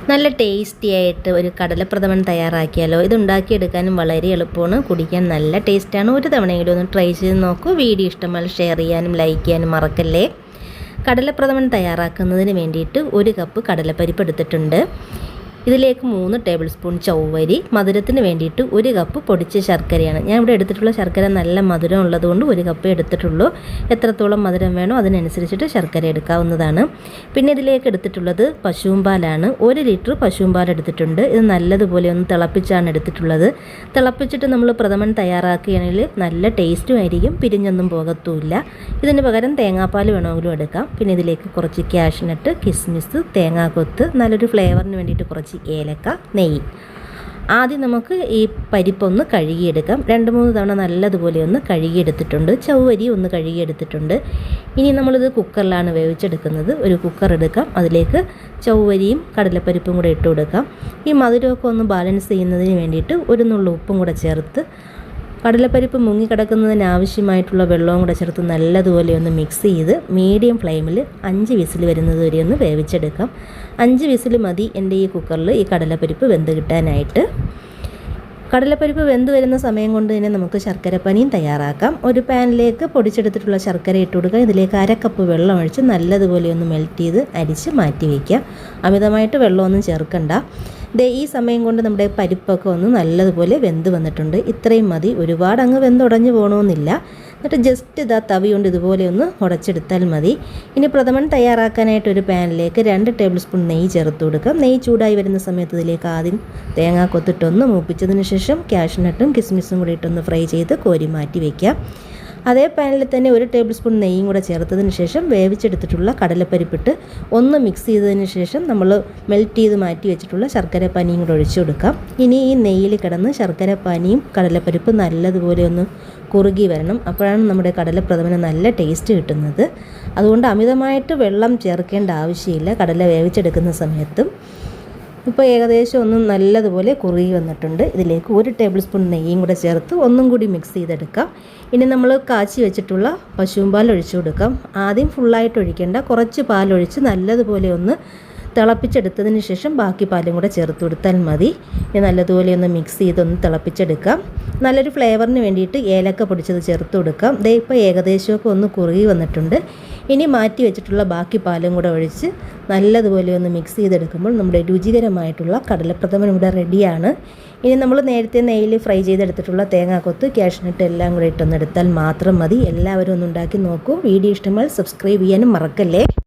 നല്ല ടേസ്റ്റി ആയിട്ട് ഒരു കടലപ്രഥമൻ തയ്യാറാക്കിയാലോ. ഇത് ഉണ്ടാക്കിയെടുക്കാനും വളരെ എളുപ്പമാണ്, കുടിക്കാൻ നല്ല ടേസ്റ്റാണ്. ഒരു തവണയെങ്കിലും ഒന്ന് ട്രൈ ചെയ്ത് നോക്കൂ. വീഡിയോ ഇഷ്ടമായി ഷെയർ ചെയ്യാനും ലൈക്ക് ചെയ്യാനും മറക്കല്ലേ. കടലപ്രഥമൻ തയ്യാറാക്കുന്നതിന് വേണ്ടിയിട്ട് 1 കപ്പ് കടലപ്പരിപ്പ് എടുത്തിട്ടുണ്ട്. ഇതിലേക്ക് 3 ടേബിൾ സ്പൂൺ ചൗവരി, മധുരത്തിന് വേണ്ടിയിട്ട് 1 കപ്പ് പൊടിച്ച ശർക്കരയാണ്. ഞാൻ ഇവിടെ എടുത്തിട്ടുള്ള ശർക്കര നല്ല മധുരം ഉള്ളതുകൊണ്ട് 1 കപ്പ് എടുത്തിട്ടുള്ളൂ. എത്രത്തോളം മധുരം വേണോ അതിനനുസരിച്ചിട്ട് ശർക്കര എടുക്കാവുന്നതാണ്. പിന്നെ ഇതിലേക്ക് എടുത്തിട്ടുള്ളത് പശുവും പാലാണ്. 1 ലിറ്റർ പശുവും പാൽ എടുത്തിട്ടുണ്ട്. ഇത് നല്ലതുപോലെ ഒന്ന് തിളപ്പിച്ചാണ് എടുത്തിട്ടുള്ളത്. തിളപ്പിച്ചിട്ട് നമ്മൾ പ്രഥമൻ തയ്യാറാക്കുകയാണെങ്കിൽ നല്ല ടേസ്റ്റും ആയിരിക്കും, പിരിഞ്ഞൊന്നും പോകത്തുമില്ല. ഇതിന് പകരം തേങ്ങാപ്പാൽ വേണമെങ്കിലും എടുക്കാം. പിന്നെ ഇതിലേക്ക് കുറച്ച് കാഷ്നട്ട്, കിസ്മിസ്, തേങ്ങാക്കൊത്ത്, നല്ലൊരു ഫ്ലേവറിന് വേണ്ടിയിട്ട് കുറച്ച് ഏലക്ക, നെയ്യ്. ആദ്യം നമുക്ക് ഈ പരിപ്പൊന്ന് കഴുകിയെടുക്കാം. 2-3 തവണ നല്ലതുപോലെ ഒന്ന് കഴുകിയെടുത്തിട്ടുണ്ട്. ചൗവരി ഒന്ന് കഴുകിയെടുത്തിട്ടുണ്ട്. ഇനി നമ്മളിത് കുക്കറിലാണ് വേവിച്ചെടുക്കുന്നത്. ഒരു കുക്കർ എടുക്കാം. അതിലേക്ക് ചൗവരിയും കടലപ്പരിപ്പും കൂടെ ഇട്ട് കൊടുക്കാം. ഈ മധുരമൊക്കെ ഒന്ന് ബാലൻസ് ചെയ്യുന്നതിന് വേണ്ടിയിട്ട് 1 നുള്ളു ഉപ്പും കൂടെ ചേർത്ത് കടലപ്പരിപ്പ് മുങ്ങിക്കിടക്കുന്നതിന് ആവശ്യമായിട്ടുള്ള വെള്ളവും കൂടെ ചേർത്ത് നല്ലതുപോലെ ഒന്ന് മിക്സ് ചെയ്ത് മീഡിയം ഫ്ലെയിമിൽ 5 വിസിൽ വരുന്നത് വരെ ഒന്ന് വേവിച്ചെടുക്കാം. 5 വിസിൽ മതി എൻ്റെ ഈ കുക്കറിൽ ഈ കടലപ്പരിപ്പ് വെന്ത് കിട്ടാനായിട്ട്. കടലപ്പരിപ്പ് വെന്ത് വരുന്ന സമയം കൊണ്ട് തന്നെ നമുക്ക് ശർക്കരപ്പാനിയും തയ്യാറാക്കാം. ഒരു പാനിലേക്ക് പൊടിച്ചെടുത്തിട്ടുള്ള ശർക്കര ഇട്ട് കൊടുക്കുക. ഇതിലേക്ക് 1/2 കപ്പ് വെള്ളം ഒഴിച്ച് നല്ലതുപോലെ ഒന്ന് മെൽറ്റ് ചെയ്ത് അരിച്ച് മാറ്റി വയ്ക്കുക. അമിതമായിട്ട് വെള്ളമൊന്നും ചേർക്കണ്ട. ഈ സമയം കൊണ്ട് നമ്മുടെ പരിപ്പൊക്കെ ഒന്ന് നല്ലതുപോലെ വെന്ത് വന്നിട്ടുണ്ട്. ഇത്രയും മതി, ഒരുപാട് അങ്ങ് വെന്തുടഞ്ഞു പോകണമെന്നില്ല. എന്നിട്ട് ജസ്റ്റ് തവി കൊണ്ട് ഇതുപോലെ ഒന്ന് ഉടച്ചെടുത്താൽ മതി. ഇനി പ്രഥമൻ തയ്യാറാക്കാനായിട്ട് ഒരു പാനിലേക്ക് 2 ടേബിൾ സ്പൂൺ നെയ്യ് ചേർത്ത് കൊടുക്കാം. നെയ്യ് ചൂടായി വരുന്ന സമയത്ത് ഇതിലേക്ക് ആദ്യം തേങ്ങാക്കൊത്തിട്ടൊന്ന് മൂപ്പിച്ചതിന് ശേഷം കാഷ്നട്ടും കിസ്മിസും കൂടി ഇട്ടൊന്ന് ഫ്രൈ ചെയ്ത് കോരി മാറ്റി വയ്ക്കാം. അതേ പാനിൽ തന്നെ 1 ടേബിൾ സ്പൂൺ നെയ്യും കൂടെ ചേർത്തതിന് ശേഷം വേവിച്ചെടുത്തിട്ടുള്ള കടലപ്പരിപ്പിട്ട് ഒന്ന് മിക്സ് ചെയ്തതിന് ശേഷം നമ്മൾ മെൽറ്റ് ചെയ്ത് മാറ്റി വെച്ചിട്ടുള്ള ശർക്കരപ്പാനിയും കൂടെ ഒഴിച്ചു കൊടുക്കാം. ഇനി ഈ നെയ്യിൽ കിടന്ന് ശർക്കരപ്പാനിയും കടലപ്പരിപ്പ് നല്ലതുപോലെ ഒന്ന് കുറുകി വരണം. അപ്പോഴാണ് നമ്മുടെ കടലപ്രഥമന് നല്ല ടേസ്റ്റ് കിട്ടുന്നത്. അതുകൊണ്ട് അമിതമായിട്ട് വെള്ളം ചേർക്കേണ്ട ആവശ്യമില്ല കടല വേവിച്ചെടുക്കുന്ന സമയത്തും. ഇപ്പോൾ ഏകദേശം ഒന്ന് നല്ലതുപോലെ കുറുകി വന്നിട്ടുണ്ട്. ഇതിലേക്ക് 1 ടേബിൾ സ്പൂൺ നെയ്യും കൂടെ ചേർത്ത് ഒന്നും കൂടി മിക്സ് ചെയ്തെടുക്കാം. ഇനി നമ്മൾ കാച്ചി വെച്ചിട്ടുള്ള പശുവും പാൽ ഒഴിച്ചു കൊടുക്കാം. ആദ്യം ഫുള്ളായിട്ട് ഒഴിക്കേണ്ട, കുറച്ച് പാലൊഴിച്ച് നല്ലതുപോലെ ഒന്ന് തിളപ്പിച്ചെടുത്തതിന് ശേഷം ബാക്കി പാലും കൂടെ ചേർത്ത് കൊടുത്താൽ മതി. ഇനി നല്ലതുപോലെ ഒന്ന് മിക്സ് ചെയ്തൊന്ന് തിളപ്പിച്ചെടുക്കാം. നല്ലൊരു ഫ്ലേവറിന് വേണ്ടിയിട്ട് ഏലക്ക പൊടിച്ചത് ചേർത്ത് കൊടുക്കാം. ഇപ്പോൾ ഏകദേശമൊക്കെ ഒന്ന് കുറുകി വന്നിട്ടുണ്ട്. ഇനി മാറ്റി വെച്ചിട്ടുള്ള ബാക്കി പാലും കൂടെ ഒഴിച്ച് നല്ലതുപോലെ ഒന്ന് മിക്സ് ചെയ്തെടുക്കുമ്പോൾ നമ്മുടെ രുചികരമായിട്ടുള്ള കടലപ്രഥമൻ ഇവിടെ റെഡിയാണ്. ഇനി നമ്മൾ നേരത്തെ നെയ്യിൽ ഫ്രൈ ചെയ്തെടുത്തിട്ടുള്ള തേങ്ങാക്കൊത്ത്, കാഷ്നട്ട് എല്ലാം കൂടെ ഇട്ടൊന്നെടുത്താൽ മാത്രം മതി. എല്ലാവരും ഒന്ന് ഉണ്ടാക്കി നോക്കൂ. വീഡിയോ ഇഷ്ടമായി സബ്സ്ക്രൈബ് ചെയ്യാനും മറക്കല്ലേ.